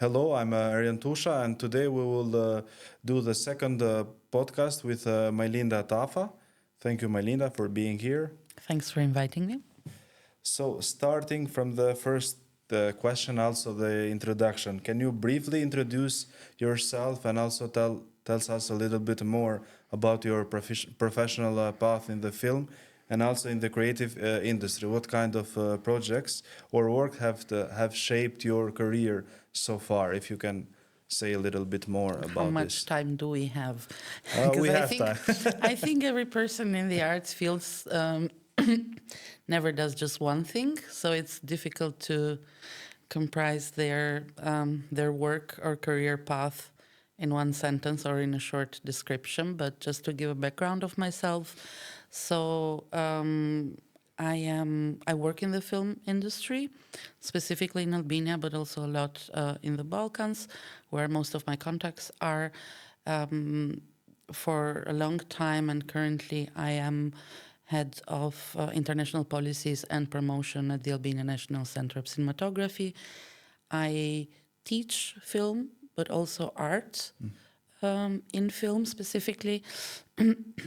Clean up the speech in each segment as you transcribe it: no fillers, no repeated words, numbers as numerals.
Hello, I'm Aryan Tusha, and today we will do the second podcast with Majlinda Tafa. Thank you, Majlinda, for being here. Thanks for inviting me. So, starting from the first question, also the introduction, can you briefly introduce yourself and also tells us a little bit more about your professional path in the film and also in the creative industry? What kind of projects or work have shaped your career so far? If you can say a little bit more about How much this. time do we have? We I have think time. I think every person in the arts fields never does just one thing, so it's difficult to comprise their work or career path in one sentence or in a short description. But just to give a background of myself, so I work in the film industry, specifically in Albania, but also a lot in the Balkans, where most of my contacts are. For a long time, and currently I am head of international policies and promotion at the Albanian National Center of Cinematography. I teach film, but also art. In film specifically,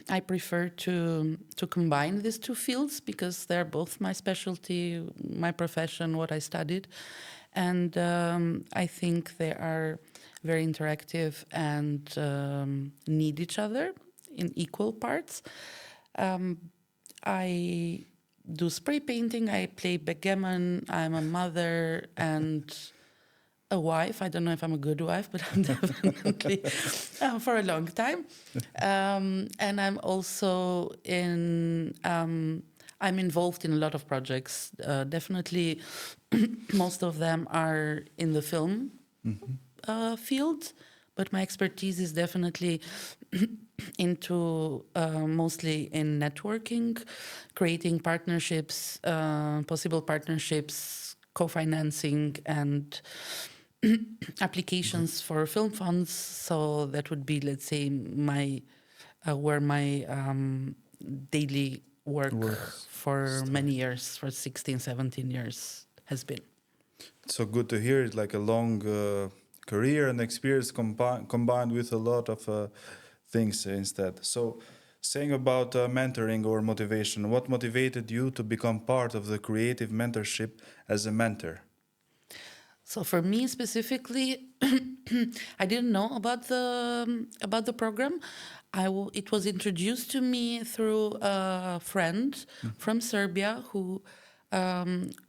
I prefer to combine these two fields because they're both my specialty, my profession, what I studied, and I think they are very interactive and need each other in equal parts. I do spray painting, I play backgammon, I'm a mother and a wife. I don't know if I'm a good wife, but I'm definitely for a long time. And I'm also I'm involved in a lot of projects. Definitely, most of them are in the film field, but my expertise is definitely into mostly in networking, creating partnerships, possible partnerships, co-financing, and applications for film funds. So that would be, let's say, my where my daily work for many years, for 16, 17 years has been. It's so good to hear. It's like a long career and experience combined with a lot of things instead. So, saying about mentoring or motivation, what motivated you to become part of the Creative Mentorship as a mentor? So for me specifically, I didn't know about the program. It was introduced to me through a friend from Serbia who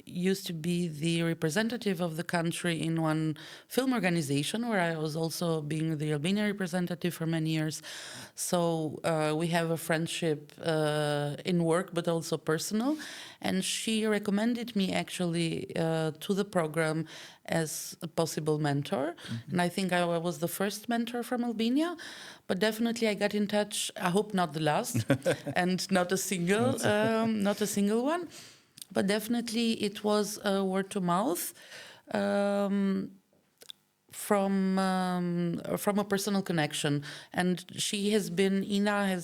used to be the representative of the country in one film organization where I was also being the Albanian representative for many years. So we have a friendship in work, but also personal. And she recommended me actually to the program as a possible mentor. And I think I was the first mentor from Albania, but definitely I got in touch. I hope not the last, and not a single one. But definitely it was word to mouth from a personal connection, and she has been Eva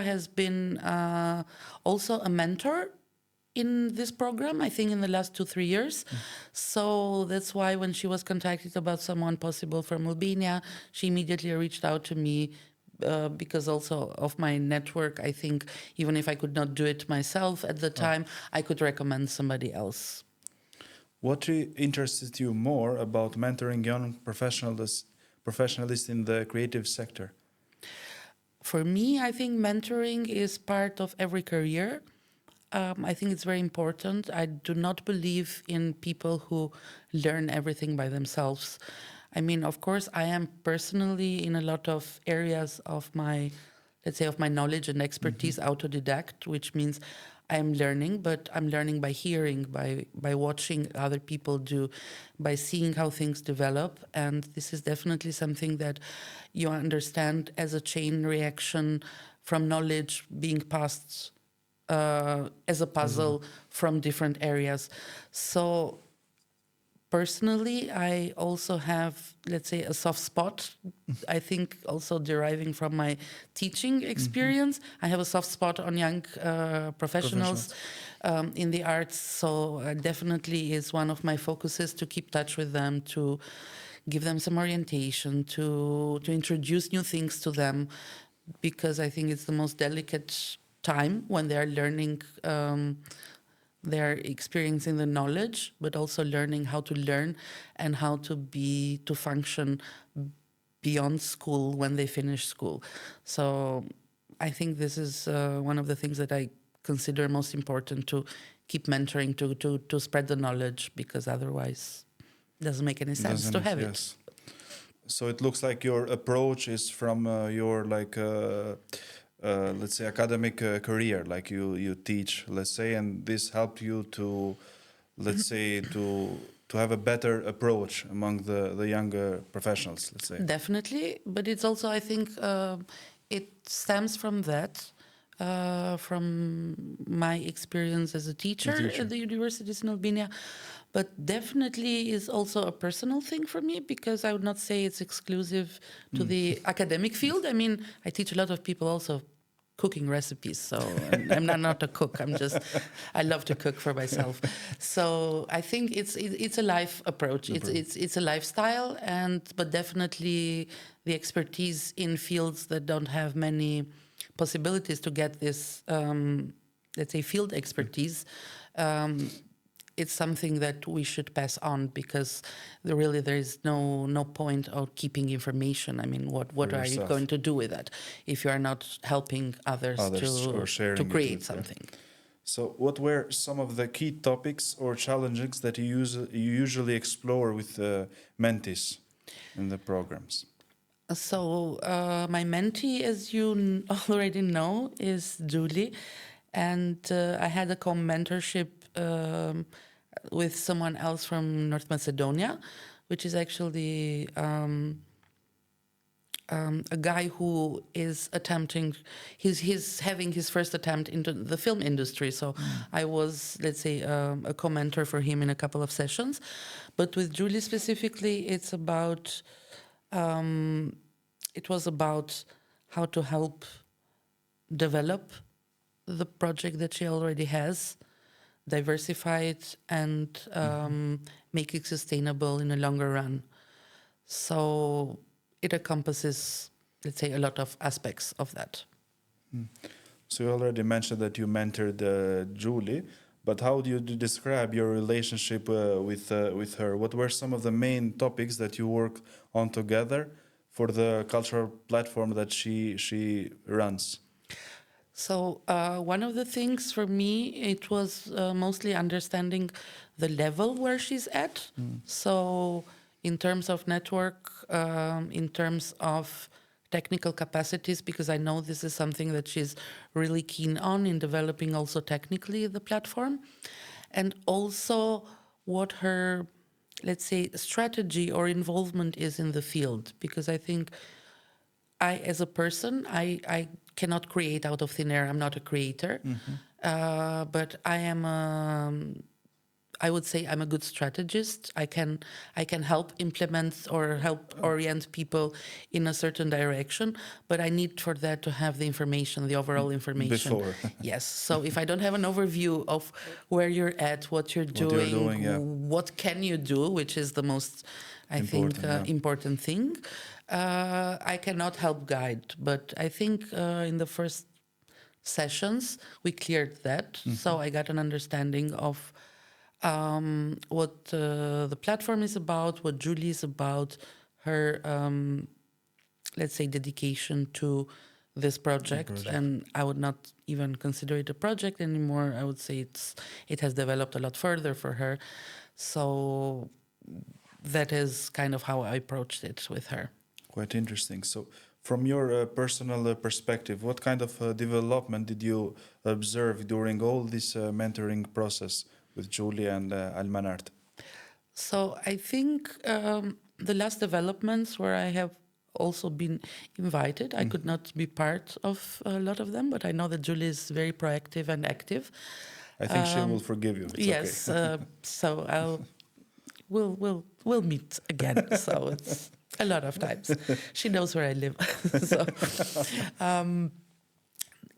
has been also a mentor in this program, I think in the last 2-3 years. So that's why when she was contacted about someone possible from Albania, she immediately reached out to me. Because also of my network, I think even if I could not do it myself at the time, I could recommend somebody else. What interested you more about mentoring young professionals in the creative sector? For me, I think mentoring is part of every career. I think it's very important. I do not believe in people who learn everything by themselves. I mean, of course, I am personally in a lot of areas of my, let's say, of my knowledge and expertise autodidact, which means I am learning, but I'm learning by hearing, by watching other people do, by seeing how things develop. And this is definitely something that you understand as a chain reaction from knowledge being passed as a puzzle from different areas. So personally, I also have, let's say, a soft spot. I think also deriving from my teaching experience, I have a soft spot on young professionals in the arts. So definitely is one of my focuses to keep touch with them, to give them some orientation, to introduce new things to them, because I think it's the most delicate time when they are learning. They're experiencing the knowledge, but also learning how to learn and how to function beyond school when they finish school. So I think this is one of the things that I consider most important, to keep mentoring, to spread the knowledge, because otherwise it doesn't make any sense to have it. Yes. So it looks like your approach is from your let's say academic career, like you teach, let's say, and this helped you to, let's say, to have a better approach among the younger professionals, let's say. Definitely, but it's also, I think, it stems from that, from my experience as a teacher at the universities in Albania, but definitely is also a personal thing for me, because I would not say it's exclusive to the academic field. I mean, I teach a lot of people also cooking recipes, so I'm not a cook. I love to cook for myself. So I think it's a life approach. It's a lifestyle, but definitely the expertise in fields that don't have many possibilities to get this, let's say, field expertise. It's something that we should pass on, because there is no point of keeping information. I mean, what are you going to do with that if you are not helping others to create something? So what were some of the key topics or challenges that you usually explore with mentees in the programs? So my mentee, as you already know, is Julie, and I had a co-mentorship with someone else from North Macedonia, which is actually a guy who is attempting, he's having his first attempt into the film industry. So I was, let's say, a co-mentor for him in a couple of sessions. But with Julie specifically, it was about how to help develop the project that she already has, diversify it, and make it sustainable in a longer run. So it encompasses, let's say, a lot of aspects of that. So you already mentioned that you mentored Julie, but how do you describe your relationship with her? What were some of the main topics that you worked on together for the cultural platform that she runs? So one of the things for me, it was mostly understanding the level where she's at. So in terms of network, in terms of technical capacities, because I know this is something that she's really keen on in developing also technically the platform, and also what her, let's say, strategy or involvement is in the field. Because I think I, as a person, I cannot create out of thin air. I'm not a creator, but I would say I'm a good strategist. I can help implement or help orient people in a certain direction, but I need for that to have the information, the overall information. Before. Yes. So if I don't have an overview of where you're at, what you're doing, what can you do, which is the most, I think, important thing, I cannot help guide. But I think in the first sessions, we cleared that. So I got an understanding of what the platform is about, what Julie is about, her, let's say, dedication to this project. And I would not even consider it a project anymore. I would say it has developed a lot further for her. So that is kind of how I approached it with her. Quite interesting. So from your personal perspective, what kind of development did you observe during all this mentoring process with Julie and Almanart? So I think the last developments where I have also been invited, I could not be part of a lot of them, but I know that Julie is very proactive and active. I think she will forgive you. It's yes, okay. so I'll we'll meet again. So it's a lot of times. She knows where I live. So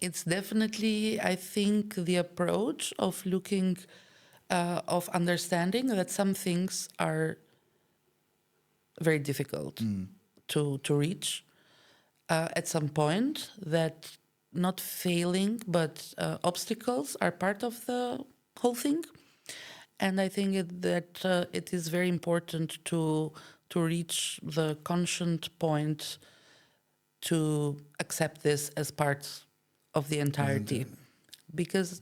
it's definitely, I think, the approach of looking, of understanding that some things are very difficult to reach at some point, that not failing, but obstacles are part of the whole thing. And I think that it is very important to reach the conscient point to accept this as part of the entirety. Because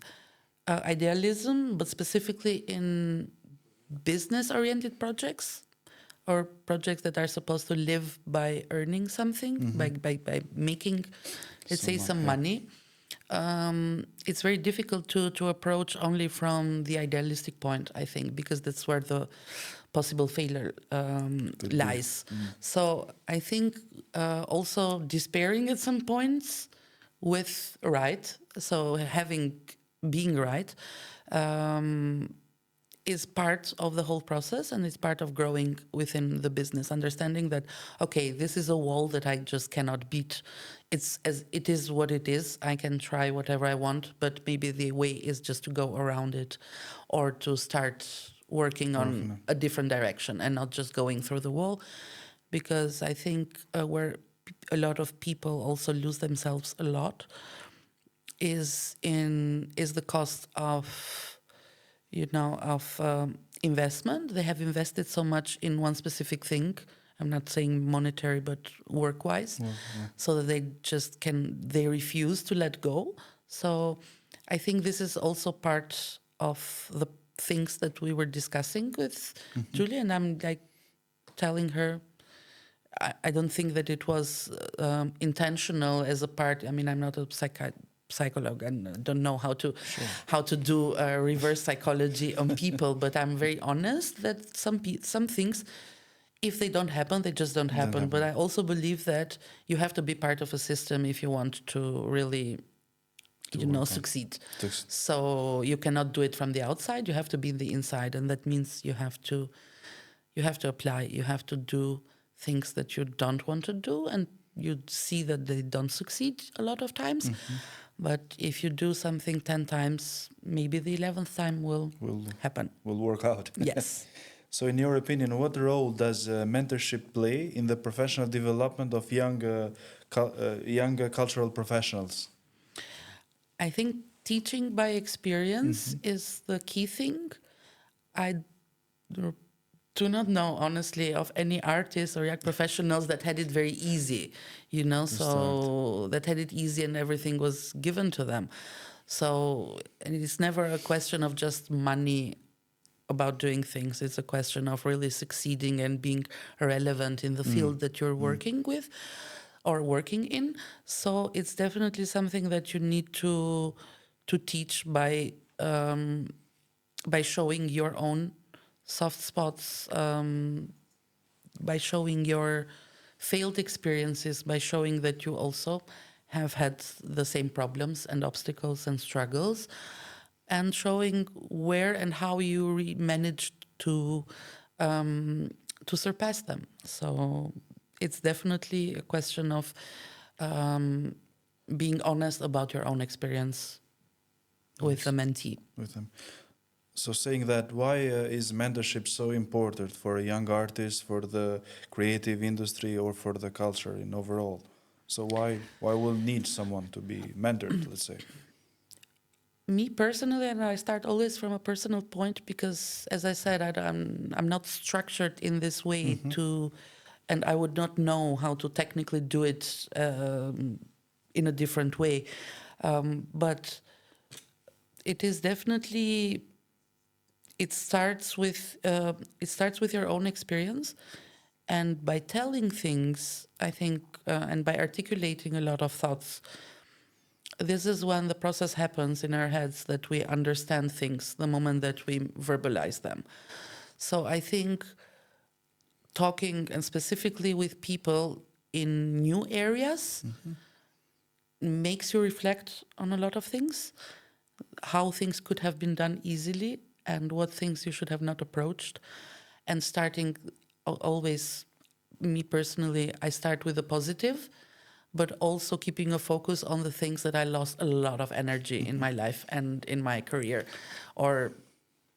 idealism, but specifically in business-oriented projects, or projects that are supposed to live by earning something, by making, let's say, some money, it's very difficult to approach only from the idealistic point, I think, because that's where the possible failure lies. So I think also despairing at some points with right, so being right, is part of the whole process, and it's part of growing within the business, understanding that, okay, this is a wall that I just cannot beat. It is what it is. I can try whatever I want, but maybe the way is just to go around it, or to start working on a different direction and not just going through the wall. Because I think where a lot of people also lose themselves a lot is the cost of investment. They have invested so much in one specific thing. I'm not saying monetary, but work-wise, so that they refuse to let go. So I think this is also part of the things that we were discussing with Julia, and I'm like telling her, I don't think that it was intentional as a part. I mean, I'm not a psychologue and don't know how to do reverse psychology on people, but I'm very honest that some things, if they don't happen, they just don't happen. But I also believe that you have to be part of a system if you want to really succeed. So you cannot do it from the outside. You have to be in the inside, and that means you have to apply. You have to do things that you don't want to do, and you see that they don't succeed a lot of times. But if you do something 10 times, maybe the 11th time will happen. Will work out. Yes. So in your opinion, what role does mentorship play in the professional development of young cultural professionals? I think teaching by experience is the key thing. I do not know, honestly, of any artists or young professionals that had it very easy, so that had it easy and everything was given to them. So, and it's never a question of just money about doing things. It's a question of really succeeding and being relevant in the field that you're working with or working in. So it's definitely something that you need to teach by showing your own soft spots, by showing your failed experiences, by showing that you also have had the same problems and obstacles and struggles, and showing where and how you managed to surpass them. So it's definitely a question of being honest about your own experience with the mentee. With them. So saying that, why is mentorship so important for a young artist, for the creative industry, or for the culture in overall? So why will need someone to be mentored, let's say? Me personally, and I start always from a personal point, because, as I said, I'm not structured in this way and I would not know how to technically do it in a different way. But it is definitely. It starts with your own experience, and by telling things, I think, and by articulating a lot of thoughts. This is when the process happens in our heads, that we understand things the moment that we verbalize them. So I think talking, and specifically with people in new areas, makes you reflect on a lot of things, how things could have been done easily, and what things you should have not approached. and starting always, me personally, I start with the positive, but also keeping a focus on the things that I lost a lot of energy in my life and in my career or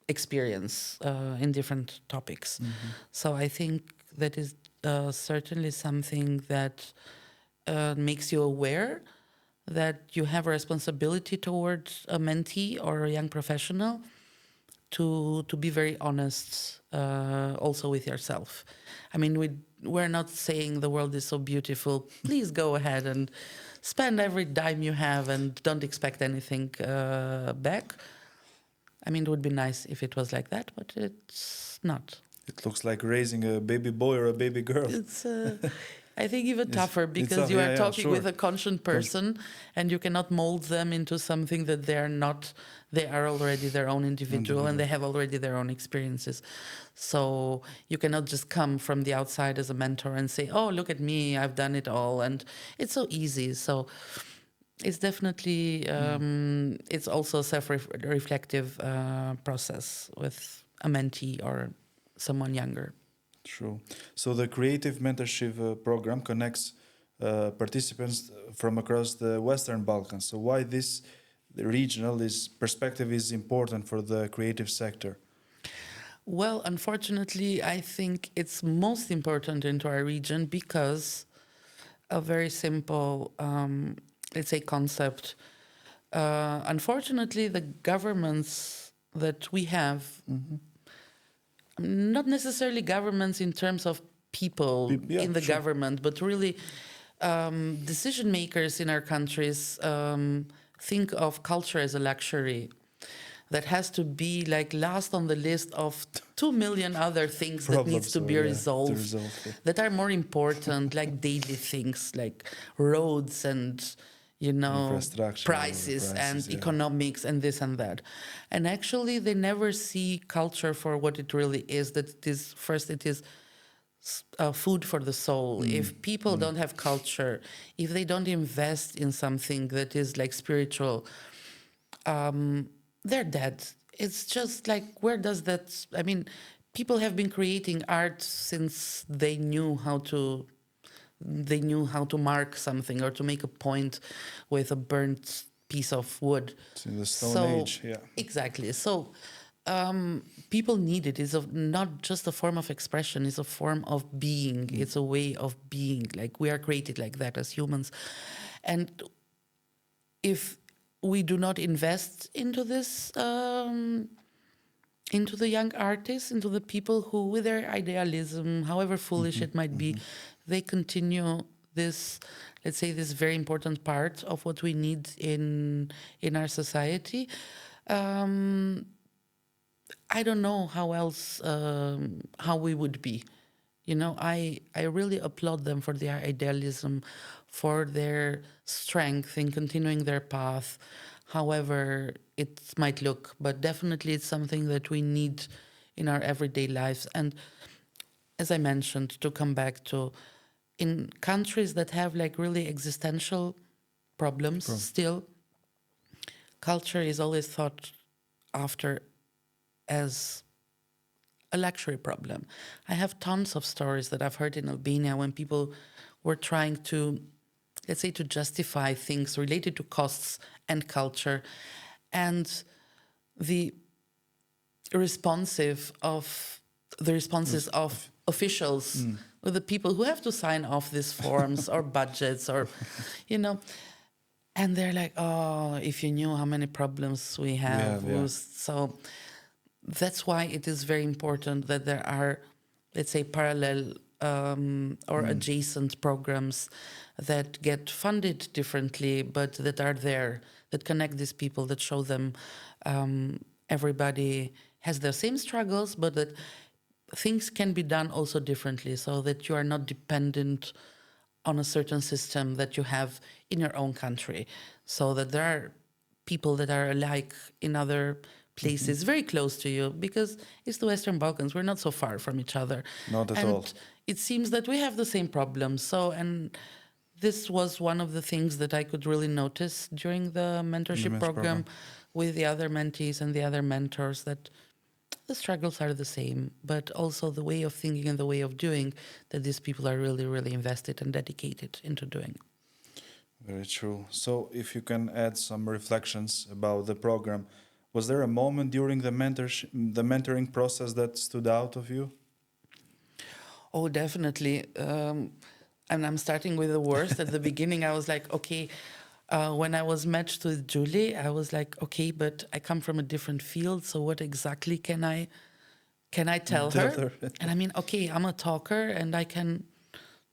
experience in different topics. So I think that is certainly something that makes you aware that you have a responsibility towards a mentee or a young professional to be very honest also with yourself. I mean, we're not saying the world is so beautiful. Please go ahead and spend every dime you have and don't expect anything back. I mean, it would be nice if it was like that, but it's not. It looks like raising a baby boy or a baby girl. It's, I think, even It's tougher because tough, you are yeah, talking sure. with a conscious person and you cannot mold them into something that they are not. They are already their own individual and they have already their own experiences. So you cannot just come from the outside as a mentor and say, oh, look at me, I've done it all. And it's so easy. So it's definitely, it's also a self-reflective process with a mentee or someone younger. True. So the Creative Mentorship program connects participants from across the Western Balkans. So why this regional perspective is important for the creative sector? Well, unfortunately, I think it's most important into our region because a very simple, let's say, concept. Unfortunately, the governments that we have, not necessarily governments in terms of people in the government, but really decision makers in our countries think of culture as a luxury that has to be like last on the list of 2 million other things that needs to be resolved, that are more important, like daily things like roads and prices and economics and this and that. And actually they never see culture for what it really is, that it is first, it is food for the soul. If people don't have culture, if they don't invest in something that is like spiritual, they're dead. It's just like, where does that, I mean, people have been creating art since they knew how to mark something or to make a point with a burnt piece of wood. It's in the Stone Age, yeah. Exactly. So people need it. It's not just a form of expression, it's a form of being. It's a way of being. Like, we are created like that as humans. And if we do not invest into this, into the young artists, into the people who, with their idealism, however foolish it might be, they continue this, let's say, this very important part of what we need in our society. I don't know how else, how we would be. I really applaud them for their idealism, for their strength in continuing their path, however it might look. But definitely it's something that we need in our everyday lives. And as I mentioned, to come back to, in countries that have like really existential problems still, culture is always thought after as a luxury problem. I have tons of stories that I've heard in Albania when people were trying to, let's say, to justify things related to costs and culture, and the responses of officials, with the people who have to sign off these forms or budgets or, and they're like, oh, if you knew how many problems we have. So that's why it is very important that there are, let's say, parallel or adjacent programs that get funded differently, but that are there, that connect these people, that show them everybody has the same struggles, but that things can be done also differently, so that you are not dependent on a certain system that you have in your own country, so that there are people that are alike in other places very close to you, because it's the Western Balkans. We're not so far from each other. Not at all. It seems that we have the same problems. So, and this was one of the things that I could really notice during the mentorship program with the other mentees and the other mentors, that The struggles are the same, but also the way of thinking and the way of doing that these people are really, really invested and dedicated into doing. Very true. So, if you can add some reflections about the program, was there a moment during the mentoring process that stood out of you? Oh, definitely. And I'm starting with the worst. At the beginning, I was like, okay, when I was matched with Julie, I was like, okay, but I come from a different field, so what exactly can I tell Tell her? her. And I mean, okay, I'm a talker and I can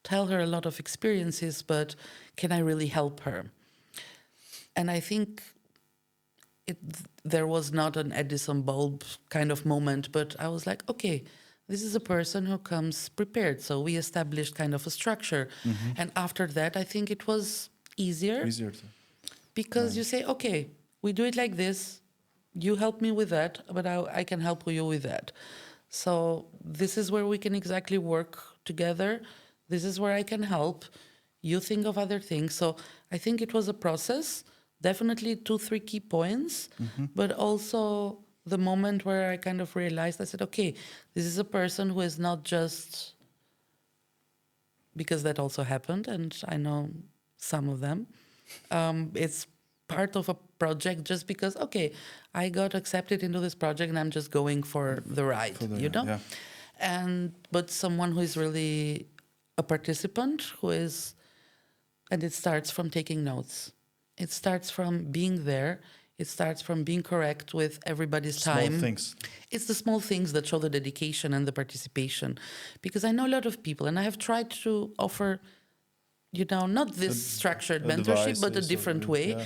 tell her a lot of experiences, but can I really help her? And I think it, there was not an Edison bulb kind of moment, but I was like, okay, this is a person who comes prepared. So we established kind of a structure. And after that, I think it was easier Easier to because you manage. say, okay, we do it like this. You help me with that, but I can help you with that. So this is where we can exactly work together. This is where I can help. You think of other things. So I think it was a process, definitely 2, 3 key points, but also the moment where I kind of realized, I said, okay, this is a person who is not just, because that also happened, and I know some of them. It's part of a project just because, okay, I got accepted into this project and I'm just going for the ride, For the you know? yeah. And but someone who is really a participant, who is, and it starts from taking notes. It starts from being there. It starts from being correct with everybody's Small time. things. It's the small things that show the dedication and the participation. Because I know a lot of people, and I have tried to offer, not this structured mentorship, but a Advices different or way. yeah.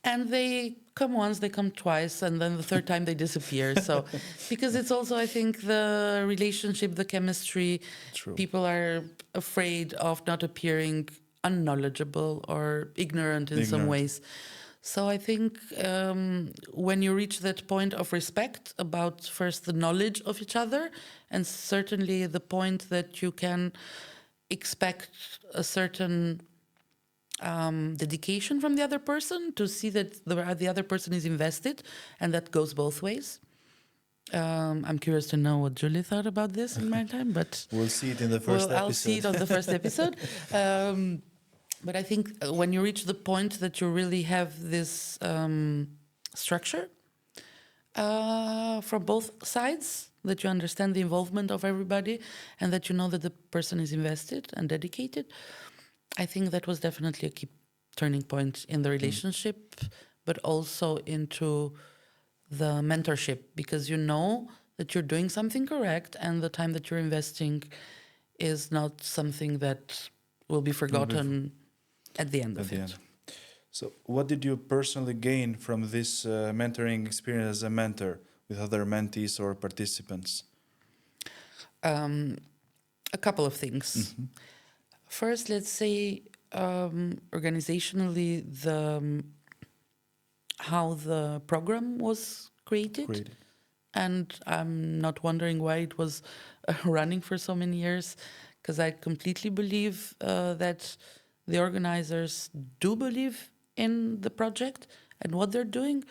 And they come once, they come twice, and then the third time they disappear. So, because it's also, I think, the relationship, the chemistry, True. people are afraid of not appearing unknowledgeable or ignorant in some Ignorant. ways. So I think when you reach that point of respect about first the knowledge of each other, and certainly the point that you can expect a certain dedication from the other person to see that the other person is invested, and that goes both ways. I'm curious to know what Julie thought about this in my time, but We'll see it in the first I'll see it episode. on the first episode. But I think when you reach the point that you really have this structure from both sides, that you understand the involvement of everybody, and that you know that the person is invested and dedicated, I think that was definitely a key turning point in the relationship, but also into the mentorship, because you know that you're doing something correct and the time that you're investing is not something that will be Will be forgotten at the end at of the it. end. So, what did you personally gain from this mentoring experience as a mentor with other mentees or participants? A couple of things. First, let's say organizationally, how the program was created. Great. And I'm not wondering why it was running for so many years, because I completely believe that the organizers do believe in the project and what they're doing.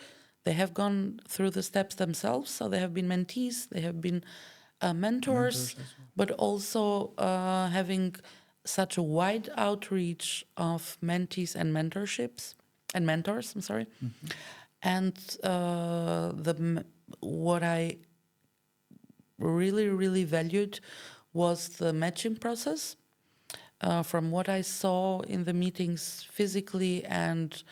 They have gone through the steps themselves, so they have been mentees, they have been mentors, Mentors as well. but also having such a wide outreach of mentees and mentorships and mentors. I'm sorry, and what I really, really valued was the matching process. From what I saw in the meetings physically and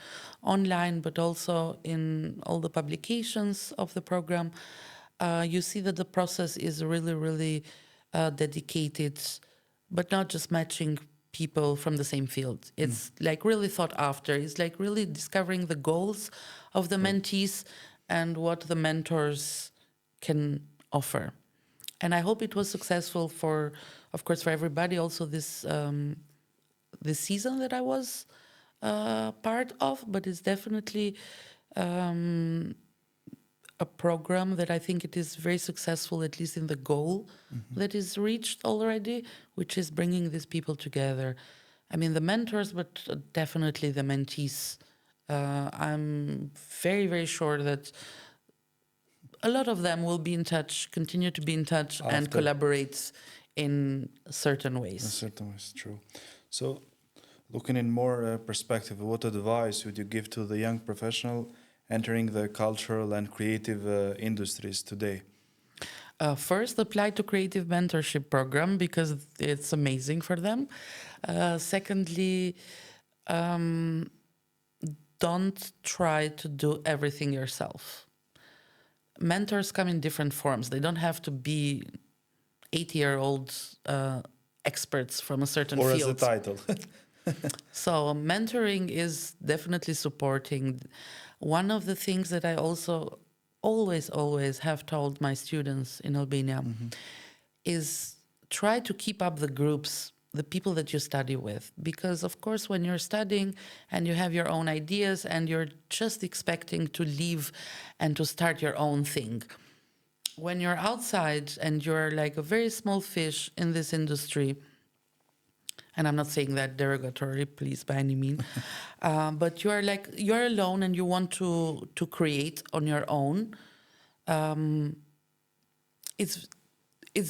online, but also in all the publications of the program, you see that the process is really, really dedicated, but not just matching people from the same field. It's like really thought after. It's like really discovering the goals of the mentees and what the mentors can offer. And I hope it was successful for, of course, for everybody. Also, this season that I was part of, but it's definitely a program that I think it is very successful, at least in the goal that is reached already, which is bringing these people together. I mean, the mentors, but definitely the mentees. I'm very, very sure that a lot of them will be in touch, continue to be in touch, and After. collaborate in certain In ways. certain ways, true. So, looking in more perspective, what advice would you give to the young professional entering the cultural and creative industries today? First, apply to Creative Mentorship program because it's amazing for them. Secondly, don't try to do everything yourself. Mentors come in different forms. They don't have to be 80-year-old experts from a certain Or field. as a title? So mentoring is definitely supporting. One of the things that I also always have told my students in Albania is try to keep up the groups, the people that you study with. Because of course, when you're studying and you have your own ideas and you're just expecting to leave and to start your own thing, when you're outside and you're like a very small fish in this industry, and I'm not saying that derogatory, please, by any means, but you're alone and you want to create on your own. It's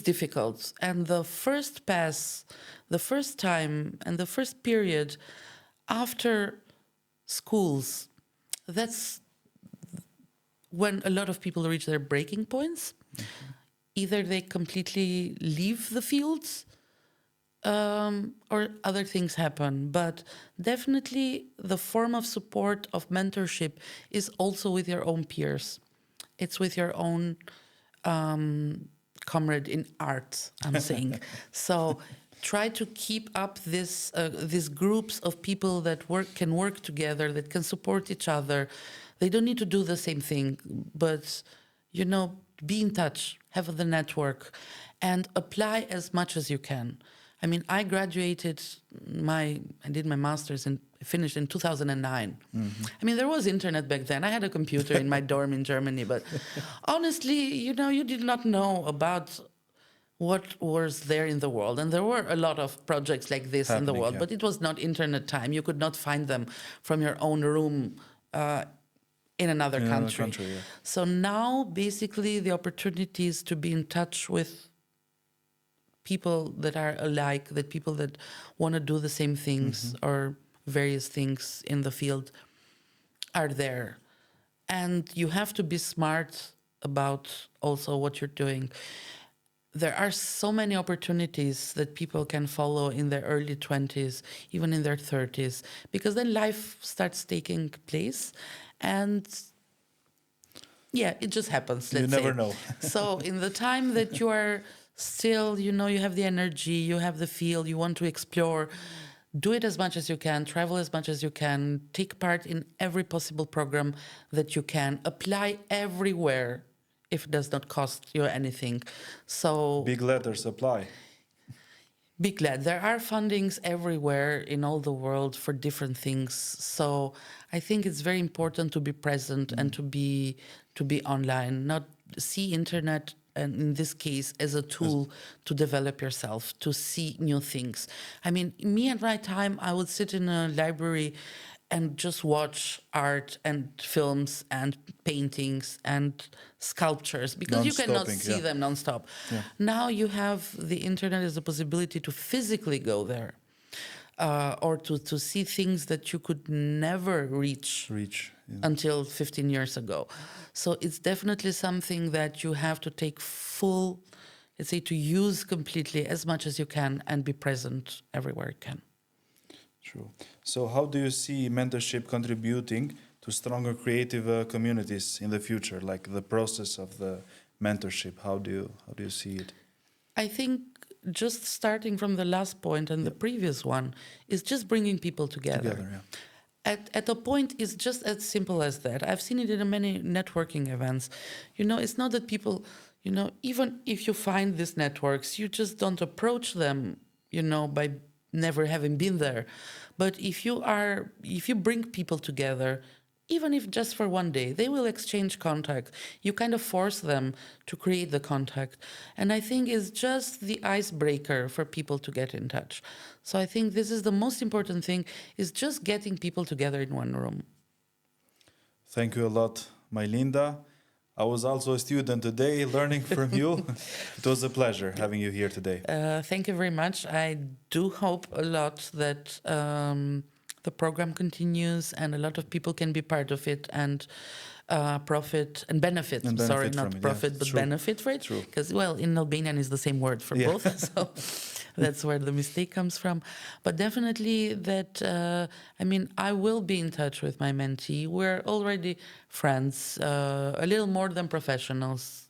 difficult, and the first pass, the first time, and the first period after schools, that's when a lot of people reach their breaking points. Either they completely leave the fields, or other things happen. But definitely the form of support of mentorship is also with your own peers. It's with your own comrade in art, I'm saying. So try to keep up these groups of people that can work together, that can support each other. They don't need to do the same thing, but, be in touch, have the network, and apply as much as you can. I mean, I did my master's and finished in 2009. I mean, there was internet back then. I had a computer in my dorm in Germany, but honestly, you did not know about what was there in the world. And there were a lot of projects like this in the Happening, world, yeah. but it was not internet time. You could not find them from your own room in another In another country. country, yeah. So now, basically, the opportunity is to be in touch with people that are alike, that people that want to do the same things or various things in the field are there. And you have to be smart about also what you're doing. There are so many opportunities that people can follow in their early 20s, even in their 30s, because then life starts taking place and yeah, it just happens, You let's never say. know. So in the time that you are still, you have the energy, you have the feel, you want to explore, do it as much as you can, travel as much as you can, take part in every possible program that you can, apply everywhere if it does not cost you anything. So Big letters apply. be glad. There are fundings everywhere in all the world for different things. So I think it's very important to be present and to be online, not see internet and in this case as a tool to develop yourself, to see new things. I mean, me at my time, I would sit in a library and just watch art and films and paintings and sculptures because you cannot Non-stopping, see yeah. them nonstop. Yeah. Now you have the internet as a possibility to physically go there or to see things that you could never reach Yeah. until 15 years ago. So it's definitely something that you have to take full, let's say, to use completely as much as you can and be present everywhere you can. True. So, how do you see mentorship contributing to stronger creative communities in the future? Like the process of the mentorship, how do you see it? I think just starting from the last point and the previous one is just bringing people together. Together, yeah. At a point, it's just as simple as that. I've seen it in many networking events. It's not that people, even if you find these networks, you just don't approach them, by never having been there. But if you bring people together, even if just for one day, they will exchange contact. You kind of force them to create the contact. And I think it's just the icebreaker for people to get in touch. So I think this is the most important thing, is just getting people together in one room. Thank you a lot, Majlinda. I was also a student today learning from you. It was a pleasure having you here today. Thank you very much. I do hope a lot that the program continues and a lot of people can be part of it and profit and benefit. And Sorry, benefit from not it, profit, yeah. but True. benefit for it. True. Because, well, in Albanian is the same word for Yeah. both. So that's where the mistake comes from. But definitely that, I mean, I will be in touch with my mentee. We're already friends, a little more than professionals.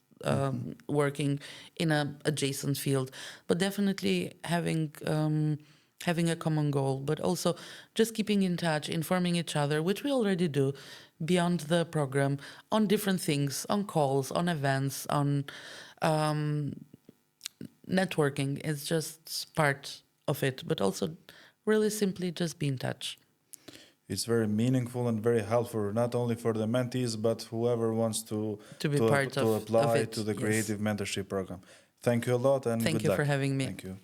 Working in a adjacent field, but definitely having a common goal, but also just keeping in touch, informing each other, which we already do beyond the program on different things, on calls, on events, on networking. It's just part of it, but also really simply just be in touch. It's very meaningful and very helpful, not only for the mentees, but whoever wants to Be part to of apply it. to the Yes. Creative Mentorship Program. Thank you a lot and Thank good you luck. for having me. Thank you.